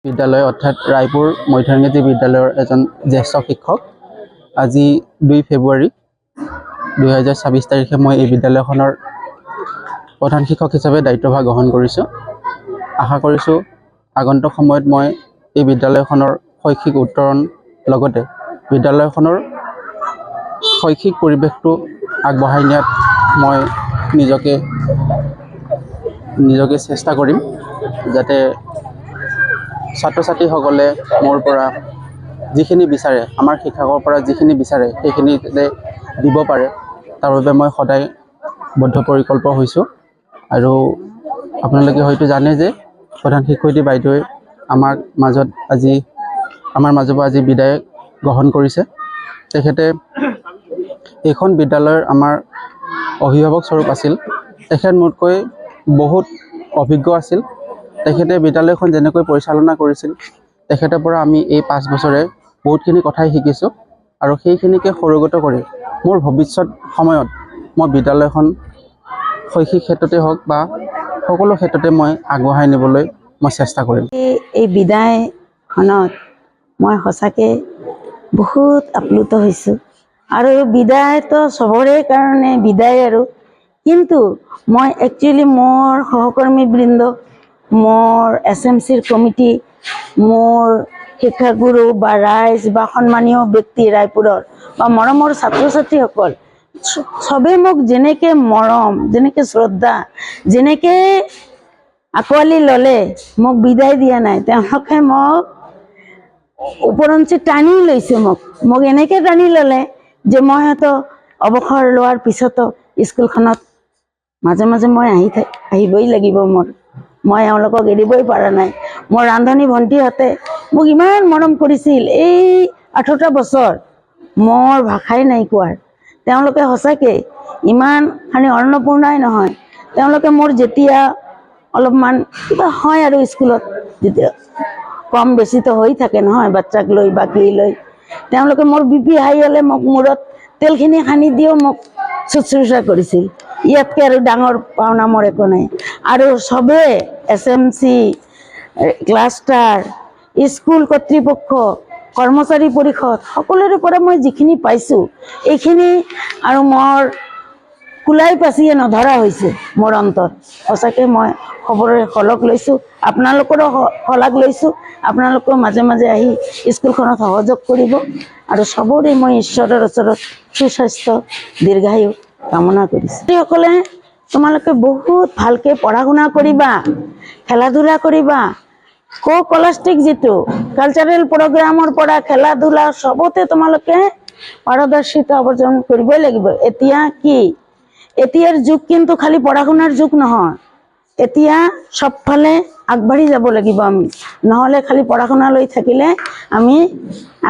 বিদ্যালয় অৰ্থাৎ ৰায়পুৰ মধ্যইংৰাজী বিদ্যালয়ৰ এজন জ্যেষ্ঠ শিক্ষক। আজি 2 ফেব্ৰুৱাৰী 2026 তাৰিখে মই এই বিদ্যালয়খনৰ প্ৰধান শিক্ষক হিচাপে দায়িত্বভাৰ গ্ৰহণ কৰিছোঁ। আশা কৰিছোঁ আগন্তুক সময়ত মই এই বিদ্যালয়খনৰ শৈক্ষিক উত্তৰণ লগতে বিদ্যালয়খনৰ শৈক্ষিক পৰিৱেশটো আগবঢ়াই নিয়াত মই নিজকে চেষ্টা কৰিম, যাতে ছাত্ৰ ছাত্ৰীসকলে মোৰ পৰা যিখিনি বিচাৰে, আমাৰ শিক্ষকৰ পৰা যিখিনি বিচাৰে সেইখিনি দিব পাৰে, তাৰ বাবে মই সদায় বদ্ধপৰিকল্প হৈছোঁ। আৰু আপোনালোকে হয়তো জানে যে প্ৰধান শিক্ষয়িত্ৰী বাইদেৱে আমাৰ মাজৰ পৰা আজি বিদায় গ্ৰহণ কৰিছে। তেখেতে এইখন বিদ্যালয়ৰ আমাৰ অভিভাৱক স্বৰূপ আছিল। তেখেত মোতকৈ বহুত অভিজ্ঞ আছিল। তেখেতে বিদ্যালয়খন যেনেকৈ পৰিচালনা কৰিছিল, তেখেতৰ পৰা আমি এই 5 বছৰে বহুতখিনি কথাই শিকিছোঁ। আৰু সেইখিনিকে সৰুগত কৰি মোৰ ভৱিষ্যত সময়ত মই বিদ্যালয়খন শৈক্ষিক ক্ষেত্ৰতে হওক বা সকলো ক্ষেত্ৰতে মই আগবঢ়াই নিবলৈ মই চেষ্টা কৰিম। এই বিদায়খনত মই সঁচাকৈ বহুত আপ্লুত হৈছোঁ। আৰু বিদায়তো চবৰে কাৰণে বিদায়, আৰু কিন্তু মই একচুৱেলি মোৰ সহকৰ্মীবৃন্দ, মোৰ SMCৰ কমিটি, মোৰ শিক্ষাগুৰু বা ৰাইজ বা সন্মানীয় ব্যক্তি ৰায়পুৰৰ বা মৰমৰ ছাত্ৰ ছাত্ৰীসকল চবেই মোক যেনেকৈ মৰম, যেনেকৈ শ্ৰদ্ধা, যেনেকৈ আঁকোৱালি ল'লে, মোক বিদায় দিয়া নাই। তেওঁলোকে মোক ওপৰঞ্চি টানি লৈছে, মোক এনেকৈ টানি ল'লে যে মই হয়তো অৱসৰ লোৱাৰ পিছতো স্কুলখনত মাজে মাজে মই আহিবই লাগিব। মই এওঁলোকক এৰিবই পৰা নাই। মোৰ ৰান্ধনী ভণ্টিহঁতে মোক ইমান মৰম কৰিছিল এই 18টা বছৰ, মোৰ ভাষাই নাই কোৱাৰ। তেওঁলোকে সঁচাকৈ ইমান খালি অন্নপূৰ্ণাই নহয়, তেওঁলোকে মোৰ যেতিয়া অলপমান কিবা হয় আৰু স্কুলত যেতিয়া কম বেছিতো হৈ থাকে নহয়, বাচ্চাক লৈ বা কি লৈ, তেওঁলোকে মোৰ BP হাই হ'লে মোক মূৰত তেলখিনি সানি দিও মোক শুশ্ৰূষা কৰিছিল। ইয়াতকৈ আৰু ডাঙৰ পাওনা মোৰ একো নাই। আৰু চবেই SMC, ক্লাষ্টাৰ, স্কুল কৰ্তৃপক্ষ, কৰ্মচাৰী পৰিষদ সকলোৰে পৰা মই যিখিনি পাইছোঁ, এইখিনি আৰু মোৰ কুলাই পাচিয়ে নধৰা হৈছে মোৰ অন্তৰ। সঁচাকৈ মই খবৰে শলাগ লৈছোঁ, আপোনালোকৰো শলাগ লৈছোঁ। আপোনালোকেও মাজে মাজে আহি স্কুলখনত সহযোগ কৰিব। আৰু চবৰে মই ঈশ্বৰৰ ওচৰত সুস্বাস্থ্য দীৰ্ঘায়ু কামনা কৰিছোঁ। সকলে তোমালোকে বহুত ভালকৈ পঢ়া শুনা কৰিবা, খেলা ধূলা কৰিবা। কলাষ্টিক যিটো কালচাৰেল প্ৰগ্ৰামৰ পৰা খেলা ধূলা চবতে তোমালোকে পাৰদৰ্শিতা অৰ্জন কৰিবই লাগিব। এতিয়া কি, এতিয়াৰ যুগ কিন্তু খালি পঢ়া শুনাৰ যুগ নহয়। এতিয়া চবফালে আগবাঢ়ি যাব লাগিব আমি, নহ'লে খালি পঢ়া শুনা লৈ থাকিলে আমি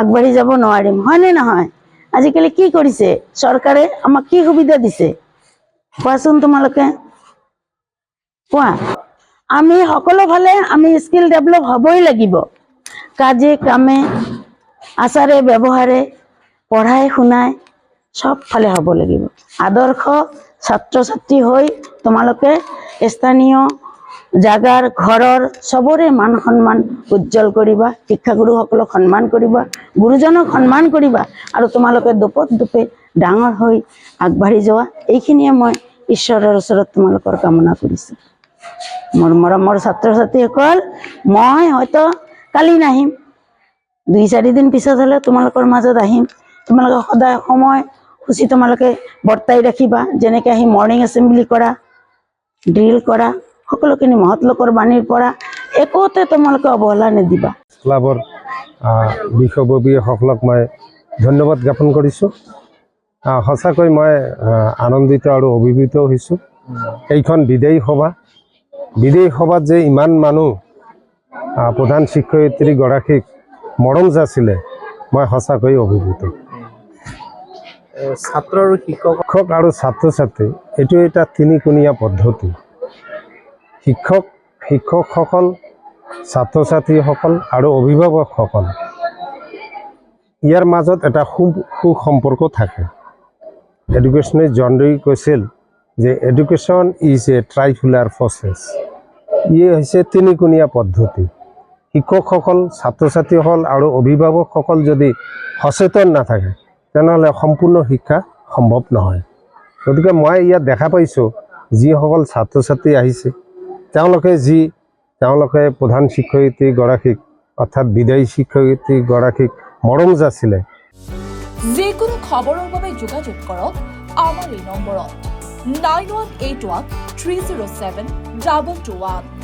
আগবাঢ়ি যাব নোৱাৰিম, হয়নে নহয়? আজিকালি কি কৰিছে চৰকাৰে, আমাক কি সুবিধা দিছে কোৱাচোন তোমালোকে, কোৱা। আমি সকলো ফালে আমি স্কিল ডেভেলপ হ'বই লাগিব। কাজে কামে, আচাৰে ব্যৱহাৰে, পঢ়াই শুনাই চব ফালে হ'ব লাগিব। আদৰ্শ ছাত্ৰ ছাত্ৰী হৈ তোমালোকে স্থানীয় জাগাৰ ঘৰৰ চবৰে মান সন্মান উজ্জ্বল কৰিবা, শিক্ষাগুৰুসকলক সন্মান কৰিবা, গুৰুজনক সন্মান কৰিবা, আৰু তোমালোকে দোপত দোপে ডাঙৰ হৈ আগবাঢ়ি যোৱা। এইখিনিয়ে মই ঈশ্বৰৰ ওচৰত তোমালোকৰ কামনা কৰিছোঁ। মোৰ মৰমৰ ছাত্ৰ ছাত্ৰীসকল, মই হয়তো কালি নাহিম, 2-4 দিন পিছত হ'লে তোমালোকৰ মাজত আহিম। তোমালোকে সদায় সময়সূচী তোমালোকে বৰ্তাই ৰাখিবা। যেনেকৈ আহি মৰ্ণিং এছেম্বলি কৰা, ড্ৰিল কৰা, সকলোখিনি মহৎ লোকৰ বাণীৰ পৰা একোতে তোমালোকে অৱহেলা নিদিবা। ক্লাবৰ বিষয়ববীয়াসকলক মই ধন্যবাদ জ্ঞাপন কৰিছোঁ। সঁচাকৈ মই আনন্দিত আৰু অভিভূত হৈছোঁ। এইখন বিদায়ী সভাত যে ইমান মানুহ প্ৰধান শিক্ষয়িত্ৰীগৰাকীক মৰম যাচিলে, মই সঁচাকৈ অভিভূত। ছাত্ৰ আৰু শিক্ষক আৰু ছাত্ৰ ছাত্ৰী এইটো এটা তিনিকোণীয়া পদ্ধতি। শিক্ষকসকল, ছাত্ৰ ছাত্ৰীসকল আৰু অভিভাৱকসকল, ইয়াৰ মাজত এটা সুসম্পৰ্ক থাকে। এডুকেশ্যনে জনডি কৈছিল যে এডুকেশ্যন ইজ এ ট্ৰাইপুলাৰ প্ৰচেছ। ই হৈছে তিনিকোণীয়া পদ্ধতি। শিক্ষকসকল ছাত্ৰ ছাত্ৰীসকল আৰু অভিভাৱকসকল যদি সচেতন নাথাকে তেনেহ'লে সম্পূৰ্ণ শিক্ষা সম্ভৱ নহয়। গতিকে মই ইয়াত দেখা পাইছোঁ যিসকল ছাত্ৰ ছাত্ৰী আহিছে তেওঁলোকে প্ৰধান শিক্ষয়িত্ৰীগৰাকীক অৰ্থাৎ বিদায়ী শিক্ষয়িত্ৰীগৰাকীক মৰম যাচিলে। যিকোনো খবৰৰ বাবে যোগাযোগ কৰক আমাৰ এই নম্বৰত 9181 307 2221।